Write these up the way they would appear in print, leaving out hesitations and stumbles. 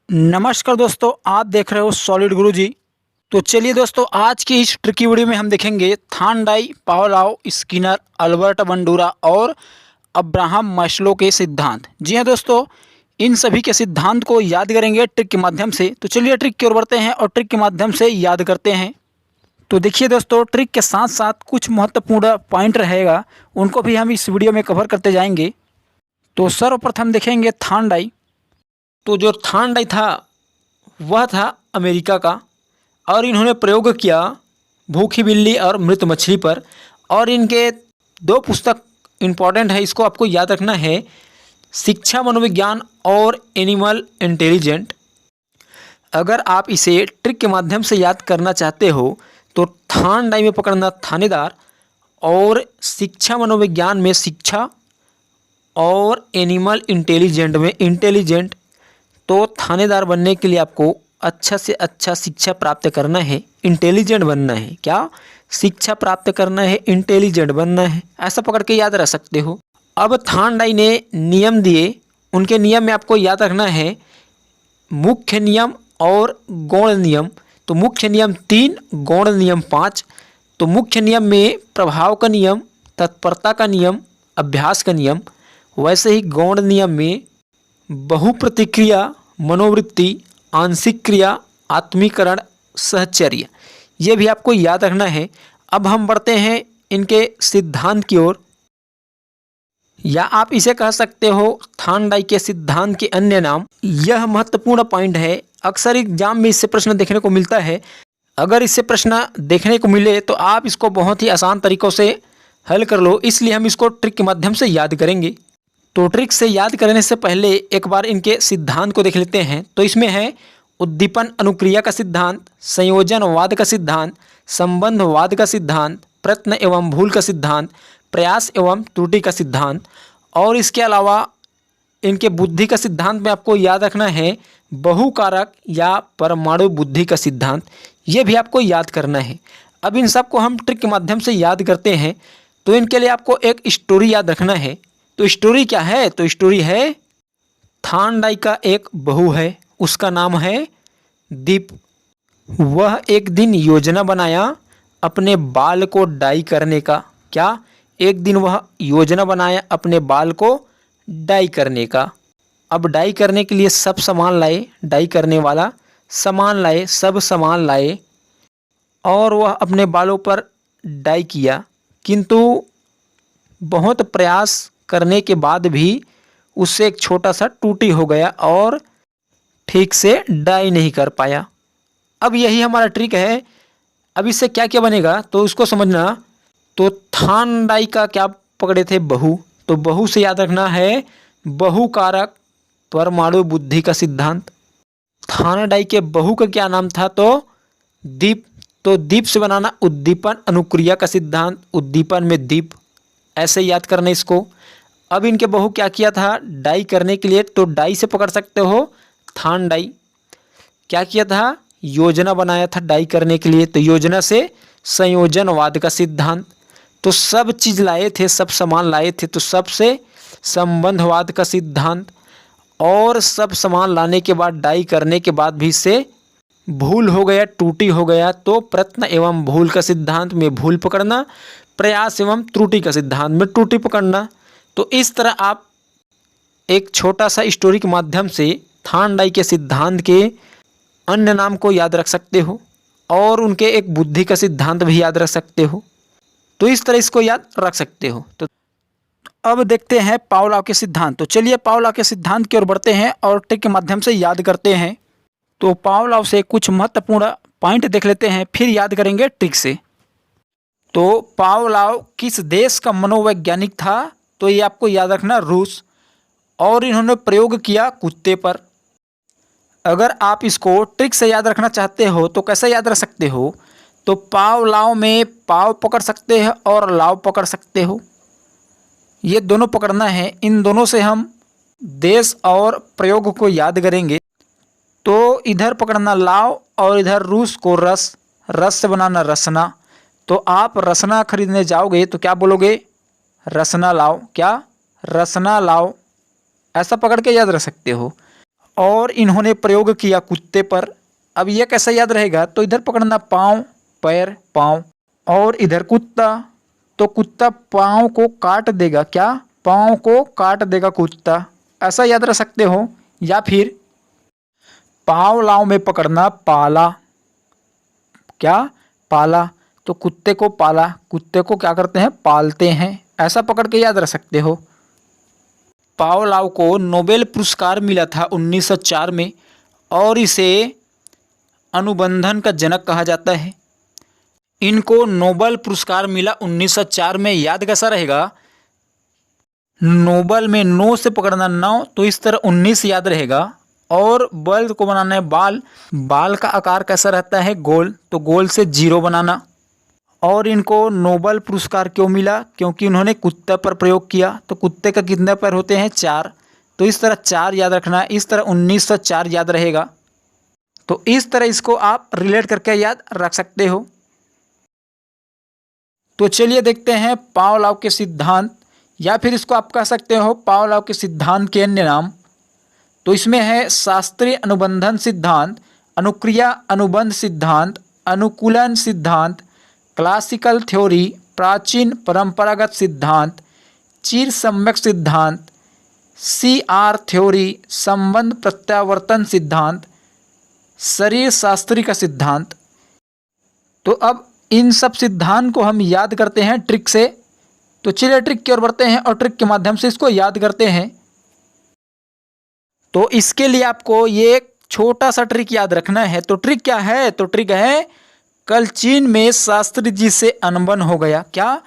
नमस्कार दोस्तों, आप देख रहे हो सॉलिड गुरुजी। तो चलिए दोस्तों, आज की इस ट्रिकी वीडियो में हम देखेंगे थानडाई, पावलोव, स्किनर, अल्बर्ट बंडूरा और अब्राहम मास्लो के सिद्धांत। जी हाँ दोस्तों, इन सभी के सिद्धांत को याद करेंगे ट्रिक के माध्यम से। तो चलिए ट्रिक की ओर बढ़ते हैं और ट्रिक के माध्यम से याद करते हैं। तो देखिए दोस्तों, ट्रिक के साथ साथ कुछ महत्वपूर्ण पॉइंट रहेगा, उनको भी हम इस वीडियो में कवर करते जाएंगे। तो सर्वप्रथम देखेंगे थानडाई। तो जो थानडाई था वह था अमेरिका का, और इन्होंने प्रयोग किया भूखी बिल्ली और मृत मछली पर। और इनके दो पुस्तक इम्पॉर्टेंट है, इसको आपको याद रखना है, शिक्षा मनोविज्ञान और एनिमल इंटेलिजेंट। अगर आप इसे ट्रिक के माध्यम से याद करना चाहते हो तो थानडाई में पकड़ना थानेदार, और शिक्षा मनोविज्ञान में शिक्षा, और एनिमल इंटेलिजेंट में इंटेलिजेंट। तो थानेदार बनने के लिए आपको अच्छा से अच्छा शिक्षा प्राप्त करना है, इंटेलिजेंट बनना है। क्या शिक्षा प्राप्त करना है, इंटेलिजेंट बनना है, ऐसा पकड़ के याद रख सकते हो। अब थानडाई ने नियम दिए, उनके नियम में आपको याद रखना है मुख्य नियम और गौण नियम। तो मुख्य नियम 3, गौण नियम 5। तो मुख्य नियम में प्रभाव का नियम, तत्परता का नियम, अभ्यास का नियम। वैसे ही गौण नियम में बहुप्रतिक्रिया, मनोवृत्ति, आंशिक क्रिया, आत्मीकरण, सहचर्य, ये भी आपको याद रखना है। अब हम बढ़ते हैं इनके सिद्धांत की ओर, या आप इसे कह सकते हो थानडाई के सिद्धांत के अन्य नाम। यह महत्वपूर्ण पॉइंट है, अक्सर एग्जाम में इससे प्रश्न देखने को मिलता है। अगर इससे प्रश्न देखने को मिले तो आप इसको बहुत ही आसान तरीक़ों से हल कर लो, इसलिए हम इसको ट्रिक के माध्यम से याद करेंगे। तो ट्रिक से याद करने से पहले एक बार इनके सिद्धांत को देख लेते हैं। तो इसमें है उद्दीपन अनुक्रिया का सिद्धांत, संयोजनवाद का सिद्धांत, संबंधवाद का सिद्धांत, प्रयत्न एवं भूल का सिद्धांत, प्रयास एवं त्रुटि का सिद्धांत। और इसके अलावा इनके बुद्धि का सिद्धांत में आपको याद रखना है बहुकारक या परमाणु बुद्धि का सिद्धांत, ये भी आपको याद करना है। अब इन सब को हम ट्रिक के माध्यम से याद करते हैं। तो इनके लिए आपको एक स्टोरी याद रखना है। तो स्टोरी क्या है? तो स्टोरी है थानडाई का एक बहू है, उसका नाम है दीप। वह एक दिन योजना बनाया अपने बाल को डाई करने का। क्या? एक दिन वह योजना बनाया अपने बाल को डाई करने का। अब डाई करने के लिए सब सामान लाए, डाई करने वाला सामान लाए, सब सामान लाए, और वह अपने बालों पर डाई किया। किंतु बहुत प्रयास करने के बाद भी उससे एक छोटा सा टूटी हो गया और ठीक से डाई नहीं कर पाया। अब यही हमारा ट्रिक है। अब इससे क्या क्या बनेगा तो उसको समझना। तो थानडाई का क्या पकड़े थे? बहू। तो बहू से याद रखना है बहुकारक परमाणु बुद्धि का सिद्धांत। थानडाई के बहू का क्या नाम था? तो दीप। तो दीप से बनाना उद्दीपन अनुक्रिया का सिद्धांत, उद्दीपन में दीप, ऐसे याद करना इसको। अब इनके बहू क्या किया था डाई करने के लिए? तो डाई से पकड़ सकते हो थानडाई। क्या किया था? योजना बनाया था डाई करने के लिए। तो योजना से संयोजनवाद का सिद्धांत। तो सब चीज़ लाए थे, सब सामान लाए थे, तो सबसे संबंधवाद का सिद्धांत। और सब सामान लाने के बाद डाई करने के बाद भी से भूल हो गया, टूटी हो गया, तो प्रयत्न एवं भूल का सिद्धांत में भूल पकड़ना, प्रयास एवं त्रुटि का सिद्धांत में त्रुटि पकड़ना। तो इस तरह आप एक छोटा सा स्टोरी के माध्यम से थानडाई के सिद्धांत के अन्य नाम को याद रख सकते हो, और उनके एक बुद्धि का सिद्धांत भी याद रख सकते हो। तो इस तरह इसको याद रख सकते हो। तो अब देखते हैं पावलोव के सिद्धांत। तो चलिए पावलोव के सिद्धांत की ओर बढ़ते हैं और ट्रिक के माध्यम से याद करते हैं। तो पावलोव से कुछ महत्वपूर्ण पॉइंट देख लेते हैं, फिर याद करेंगे ट्रिक से। तो पावलोव किस देश का मनोवैज्ञानिक था? तो ये आपको याद रखना, रूस। और इन्होंने प्रयोग किया कुत्ते पर। अगर आप इसको ट्रिक से याद रखना चाहते हो तो कैसे याद रख सकते हो? तो पावलोव में पाव पकड़ सकते हैं और लाव पकड़ सकते हो, ये दोनों पकड़ना है। इन दोनों से हम देश और प्रयोग को याद करेंगे। तो इधर पकड़ना लाव और इधर रूस को रस, रस से बनाना रसना। तो आप रसना खरीदने जाओगे तो क्या बोलोगे? रसना लाओ। क्या? रसना लाओ, ऐसा पकड़ के याद रख सकते हो। और इन्होंने प्रयोग किया कुत्ते पर। अब यह कैसे याद रहेगा, तो इधर पकड़ना पाँव, पैर, पाँव, और इधर कुत्ता, तो कुत्ता पाँव को काट देगा। क्या? पाँव को काट देगा कुत्ता, ऐसा याद रख सकते हो। या फिर पाँव लाव में पकड़ना पाला। क्या? पाला, तो कुत्ते को पाला, कुत्ते को क्या करते हैं? पालते हैं, ऐसा पकड़ के याद रख सकते हो। पावलोव को नोबेल पुरस्कार मिला था 1904 में और इसे अनुबंधन का जनक कहा जाता है। इनको नोबेल पुरस्कार मिला 1904 में, याद कैसा रहेगा? नोबेल में नो से पकड़ना 9, तो इस तरह 19 याद रहेगा। और बल को बनाना है बाल, बाल का आकार कैसा रहता है? गोल, तो गोल से 0 बनाना। और इनको नोबेल पुरस्कार क्यों मिला? क्योंकि उन्होंने कुत्ते पर प्रयोग किया। तो कुत्ते का कितने पैर होते हैं? 4, तो इस तरह 4 याद रखना है, इस तरह 1904 याद रहेगा। तो इस तरह इसको आप रिलेट करके याद रख सकते हो। तो चलिए देखते हैं पावलोव के सिद्धांत, या फिर इसको आप कह सकते हो पावलोव के सिद्धांत के अन्य नाम। तो इसमें है शास्त्रीय अनुबंधन सिद्धांत, अनुक्रिया अनुबंध सिद्धांत, अनुकूलन सिद्धांत, क्लासिकल थ्योरी, प्राचीन परंपरागत सिद्धांत, चिर सम्यक सिद्धांत, CR थ्योरी, संबंध प्रत्यावर्तन सिद्धांत, शरीर शास्त्री का सिद्धांत। तो अब इन सब सिद्धांत को हम याद करते हैं ट्रिक से। तो चलिए ट्रिक की ओर बढ़ते हैं और ट्रिक के माध्यम से इसको याद करते हैं। तो इसके लिए आपको ये एक छोटा सा ट्रिक याद रखना है। तो ट्रिक क्या है? तो ट्रिक है कल चीन में शास्त्री जी से अनबन हो गया। क्या?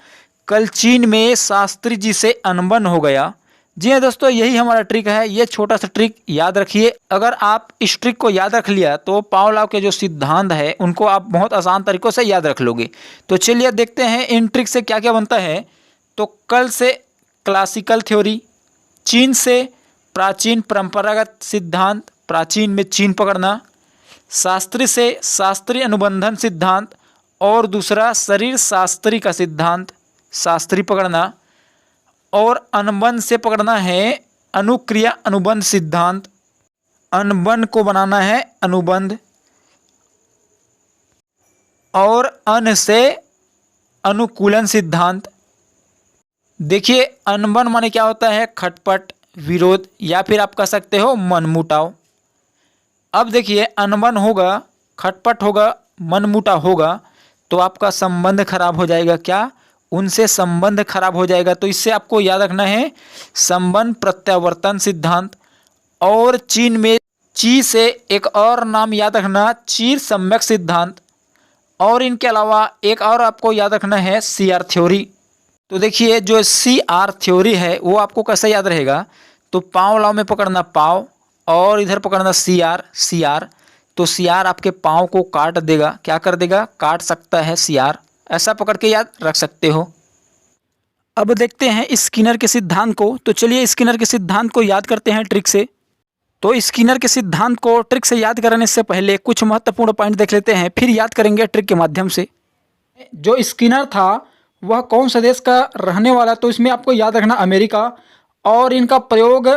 कल चीन में शास्त्री जी से अनबन हो गया। जी हाँ दोस्तों, यही हमारा ट्रिक है। ये छोटा सा ट्रिक याद रखिए। अगर आप इस ट्रिक को याद रख लिया तो पावलोव के जो सिद्धांत है उनको आप बहुत आसान तरीकों से याद रख लोगे। तो चलिए देखते हैं इन ट्रिक से क्या क्या बनता है। तो कल से क्लासिकल थ्योरी, चीन से प्राचीन परंपरागत सिद्धांत, प्राचीन में चीन पकड़ना, शास्त्री से शास्त्रीय अनुबंधन सिद्धांत, और दूसरा शरीर शास्त्री का सिद्धांत, शास्त्री पकड़ना, और अनुबंध से पकड़ना है अनुक्रिया अनुबंध सिद्धांत, अनुबंध को बनाना है अनुबंध, और अन से अनुकूलन सिद्धांत। देखिए अनबन माने क्या होता है? खटपट, विरोध, या फिर आप कह सकते हो मनमुटाव। अब देखिए अनबन होगा, खटपट होगा, मनमुटाव होगा, तो आपका संबंध खराब हो जाएगा। क्या? उनसे संबंध खराब हो जाएगा। तो इससे आपको याद रखना है संबंध प्रत्यावर्तन सिद्धांत। और चीन में ची से एक और नाम याद रखना, चीर सम्यक सिद्धांत। और इनके अलावा एक और आपको याद रखना है CR थ्योरी। तो देखिए जो CR थ्योरी है वो आपको कैसे याद रहेगा? तो पाँव लाव में पकड़ना पाँव, और इधर पकड़ना CR। तो CR आपके पाँव को काट देगा। क्या कर देगा? काट सकता है CR, ऐसा पकड़ के याद रख सकते हो। अब देखते हैं स्किनर के सिद्धांत को। तो चलिए स्किनर के सिद्धांत को याद करते हैं ट्रिक से। तो स्किनर के सिद्धांत को ट्रिक से याद करने से पहले कुछ महत्वपूर्ण पॉइंट देख लेते हैं, फिर याद करेंगे ट्रिक के माध्यम से। जो स्किनर था वह कौन सा देश का रहने वाला? तो इसमें आपको याद रखना अमेरिका, और इनका प्रयोग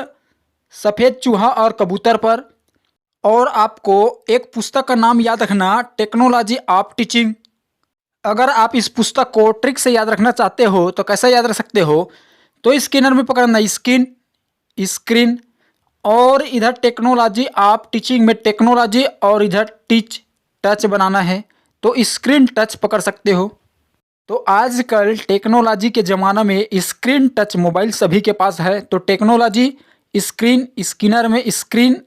सफ़ेद चूहा और कबूतर पर। और आपको एक पुस्तक का नाम याद रखना, टेक्नोलॉजी ऑफ टीचिंग। अगर आप इस पुस्तक को ट्रिक से याद रखना चाहते हो तो कैसे याद रख सकते हो? तो स्किनर में पकड़ना स्किन, स्क्रीन, और इधर टेक्नोलॉजी ऑफ टीचिंग में टेक्नोलॉजी, और इधर टीच, टच बनाना है। तो स्क्रीन टच पकड़ सकते हो। तो आजकल टेक्नोलॉजी के ज़माना में स्क्रीन टच मोबाइल सभी के पास है। तो टेक्नोलॉजी स्क्रीन, स्किनर में स्क्रीन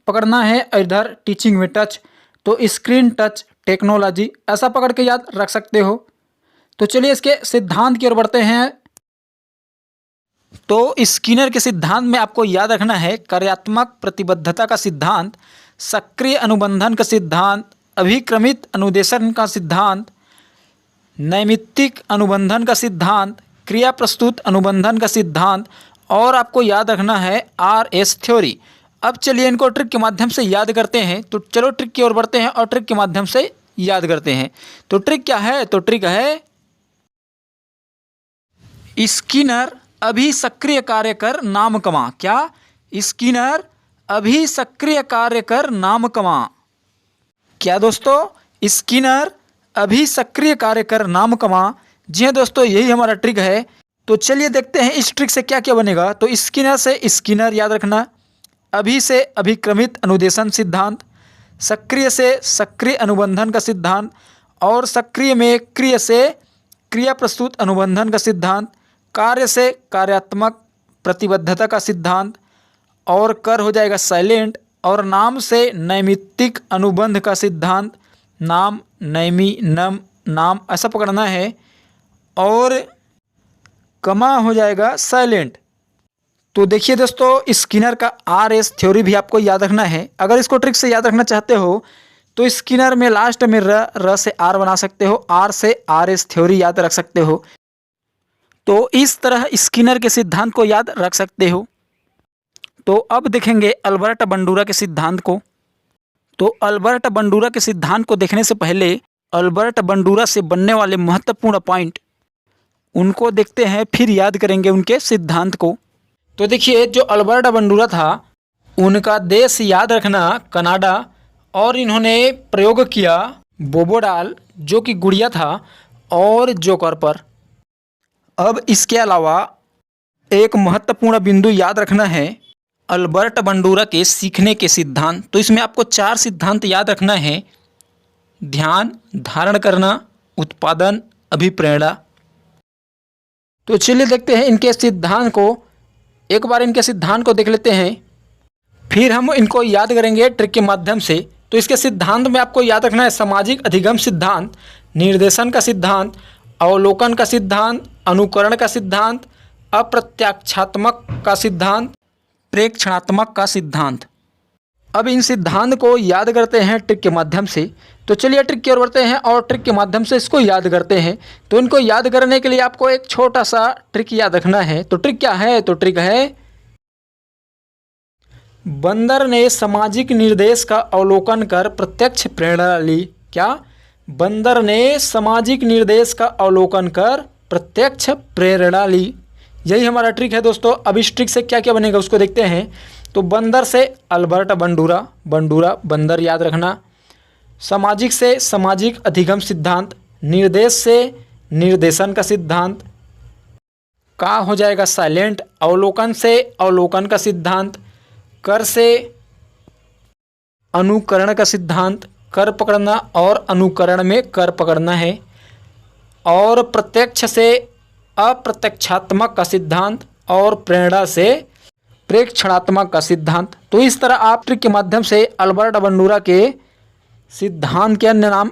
पकड़ना है, और इधर टीचिंग में टच। तो स्क्रीन टच टेक्नोलॉजी, ऐसा पकड़ के याद रख सकते हो। तो चलिए इसके सिद्धांत की ओर बढ़ते हैं। तो स्किनर के सिद्धांत में आपको याद रखना है कार्यात्मक प्रतिबद्धता का सिद्धांत, सक्रिय अनुबंधन का सिद्धांत, अभिक्रमित अनुदेशन का सिद्धांत, नैमित्तिक अनुबंधन का सिद्धांत, क्रिया प्रस्तुत अनुबंधन का सिद्धांत, और आपको याद रखना है RS थ्योरी। अब चलिए इनको ट्रिक के माध्यम से याद करते हैं। तो चलो ट्रिक की ओर बढ़ते हैं और ट्रिक के माध्यम से याद करते हैं। तो ट्रिक क्या है? तो ट्रिक है स्किनर अभी सक्रिय कार्य कर नाम कमा। क्या? स्किनर अभी सक्रिय कार्य कर नाम कमा। क्या दोस्तों, स्किनर अभी सक्रिय कार्य कर नाम कमा। जी हाँ दोस्तों, यही हमारा ट्रिक है। तो चलिए देखते हैं इस ट्रिक से क्या क्या बनेगा। तो स्किनर से स्किनर याद रखना, अभी से अभिक्रमित अनुदेशन सिद्धांत, सक्रिय से सक्रिय अनुबंधन का सिद्धांत, और सक्रिय में क्रिय से क्रिया प्रस्तुत अनुबंधन का सिद्धांत, कार्य से कार्यात्मक प्रतिबद्धता का सिद्धांत, और कर हो जाएगा साइलेंट, और नाम से नैमित्तिक अनुबंध का सिद्धांत, नाम नैमी नम नाम ऐसा पकड़ना है, और कमा हो जाएगा साइलेंट। तो देखिए दोस्तों, स्किनर का RS थ्योरी भी आपको याद रखना है। अगर इसको ट्रिक से याद रखना चाहते हो तो स्किनर में लास्ट में र से R बना सकते हो, R से RS थ्योरी याद रख सकते हो। तो इस तरह स्किनर के सिद्धांत को याद रख सकते हो। तो अब देखेंगे अल्बर्ट बंडूरा के सिद्धांत को। तो अल्बर्ट बंडूरा के सिद्धांत को देखने से पहले अल्बर्ट बंडूरा से बनने वाले महत्वपूर्ण पॉइंट उनको देखते हैं, फिर याद करेंगे उनके सिद्धांत को। तो देखिए, जो अल्बर्ट बंडूरा था उनका देश याद रखना कनाडा, और इन्होंने प्रयोग किया बोबोडाल जो कि गुड़िया था, और जोकर पर। अब इसके अलावा एक महत्वपूर्ण बिंदु याद रखना है अल्बर्ट बंडूरा के सीखने के सिद्धांत। तो इसमें आपको 4 सिद्धांत याद रखना है: ध्यान, धारण करना, उत्पादन, अभिप्रेरणा। तो चलिए देखते हैं इनके सिद्धांत को। एक बार इनके सिद्धांत को देख लेते हैं, फिर हम इनको याद करेंगे ट्रिक के माध्यम से। तो इसके सिद्धांत में आपको याद रखना है सामाजिक अधिगम सिद्धांत, निर्देशन का सिद्धांत, अवलोकन का सिद्धांत, अनुकरण का सिद्धांत, अप्रत्याक्षात्मक का सिद्धांत, प्रेक्षणात्मक का सिद्धांत। अब इन सिद्धांत को याद करते हैं ट्रिक के माध्यम से। तो चलिए ट्रिक की ओर बढ़ते हैं और ट्रिक के माध्यम से इसको याद करते हैं। तो इनको याद करने के लिए आपको एक छोटा सा ट्रिक याद रखना है। तो ट्रिक क्या है? तो ट्रिक है बंदर ने सामाजिक निर्देश का अवलोकन कर प्रत्यक्ष प्रेरणा ली। क्या? बंदर ने सामाजिक निर्देश का अवलोकन कर प्रत्यक्ष प्रेरणा ली। यही हमारा ट्रिक है दोस्तों। अब इस ट्रिक से क्या क्या बनेगा उसको देखते हैं। तो बंदर से अल्बर्ट बंडूरा, बंडूरा बंदर याद रखना। सामाजिक से सामाजिक अधिगम सिद्धांत, निर्देश से निर्देशन का सिद्धांत, का हो जाएगा साइलेंट, अवलोकन से अवलोकन का सिद्धांत, कर से अनुकरण का सिद्धांत, कर पकड़ना और अनुकरण में कर पकड़ना है, और प्रत्यक्ष से अप्रत्यक्षात्मक का सिद्धांत, और प्रेरणा से प्रेक्षणात्मक का सिद्धांत। तो इस तरह आप ट्रिक के माध्यम से अल्बर्ट बंडूरा के सिद्धांत के अन्य नाम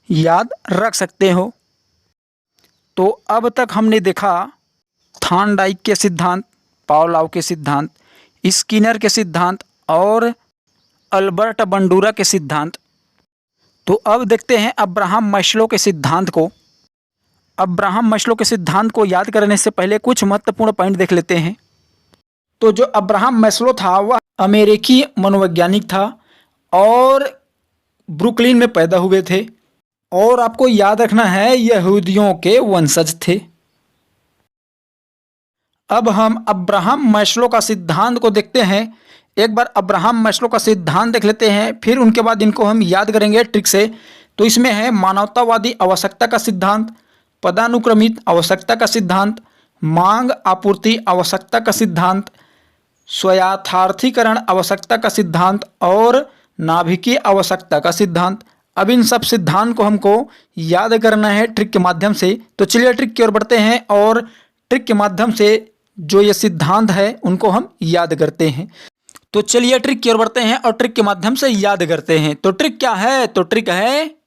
याद रख सकते हो। तो अब तक हमने देखा थार्नडाइक के सिद्धांत, पावलोव के सिद्धांत, स्किनर के सिद्धांत और अल्बर्ट बंडूरा के सिद्धांत। तो अब देखते हैं अब्राहम मैस्लो के सिद्धांत को। अब्राहम मैस्लो के सिद्धांत को याद करने से पहले कुछ महत्वपूर्ण पॉइंट देख लेते हैं। तो जो अब्राहम मैस्लो था वह अमेरिकी मनोवैज्ञानिक था और ब्रुकलिन में पैदा हुए थे, और आपको याद रखना है यहूदियों के वंशज थे। अब हम अब्राहम मैस्लो का सिद्धांत को देखते हैं। एक बार अब्राहम मैस्लो का सिद्धांत देख लेते हैं, फिर उनके बाद इनको हम याद करेंगे ट्रिक से। तो इसमें है मानवतावादी आवश्यकता का सिद्धांत, पदानुक्रमित आवश्यकता का सिद्धांत, मांग आपूर्ति आवश्यकता का सिद्धांत, स्वयाथार्थीकरण आवश्यकता का सिद्धांत और नाभिकीय आवश्यकता का सिद्धांत। अब इन सब सिद्धांत को हमको याद करना है ट्रिक के माध्यम से। तो चलिए ट्रिक की ओर बढ़ते हैं और ट्रिक के माध्यम से जो ये सिद्धांत है उनको हम याद करते हैं। तो चलिए ट्रिक की ओर बढ़ते हैं और ट्रिक के माध्यम से याद करते हैं। तो ट्रिक क्या है? तो ट्रिक है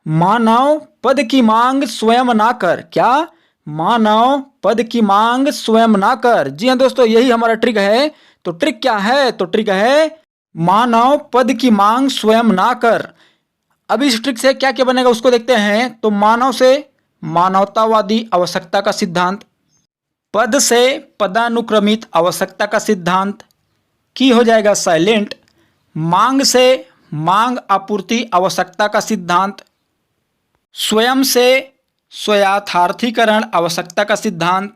मानव पद की मांग स्वयं ना कर। क्या? मानव पद की मांग स्वयं ना कर। जी हाँ दोस्तों, यही हमारा ट्रिक है। तो ट्रिक क्या है? तो ट्रिक है मानव पद की मांग स्वयं ना कर। अब इस ट्रिक से क्या क्या बनेगा उसको देखते हैं। तो मानव से मानवतावादी आवश्यकता का सिद्धांत, पद से पदानुक्रमित आवश्यकता का सिद्धांत, की हो जाएगा साइलेंट, मांग से मांग आपूर्ति आवश्यकता का सिद्धांत, स्वयं से स्वयाथार्थीकरण आवश्यकता का सिद्धांत,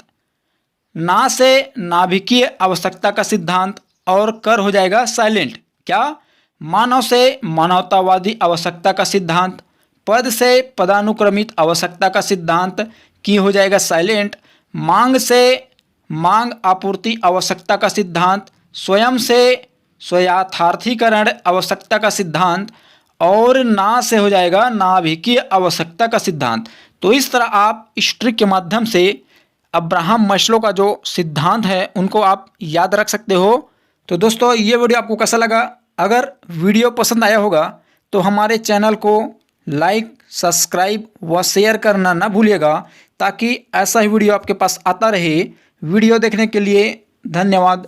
ना से नाभिकीय आवश्यकता का सिद्धांत और कर हो जाएगा साइलेंट। क्या? मानव से मानवतावादी आवश्यकता का सिद्धांत, पद से पदानुक्रमित आवश्यकता का सिद्धांत की हो जाएगा साइलेंट, मांग से मांग आपूर्ति आवश्यकता का सिद्धांत, स्वयं से स्वयाथार्थीकरण आवश्यकता का सिद्धांत और ना से हो जाएगा नाभिकीय आवश्यकता का सिद्धांत। तो इस तरह आप इस ट्रिक के माध्यम से अब्राहम मैस्लो का जो सिद्धांत है उनको आप याद रख सकते हो। तो दोस्तों ये वीडियो आपको कैसा लगा? अगर वीडियो पसंद आया होगा तो हमारे चैनल को लाइक, सब्सक्राइब व शेयर करना ना भूलिएगा, ताकि ऐसा ही वीडियो आपके पास आता रहे। वीडियो देखने के लिए धन्यवाद।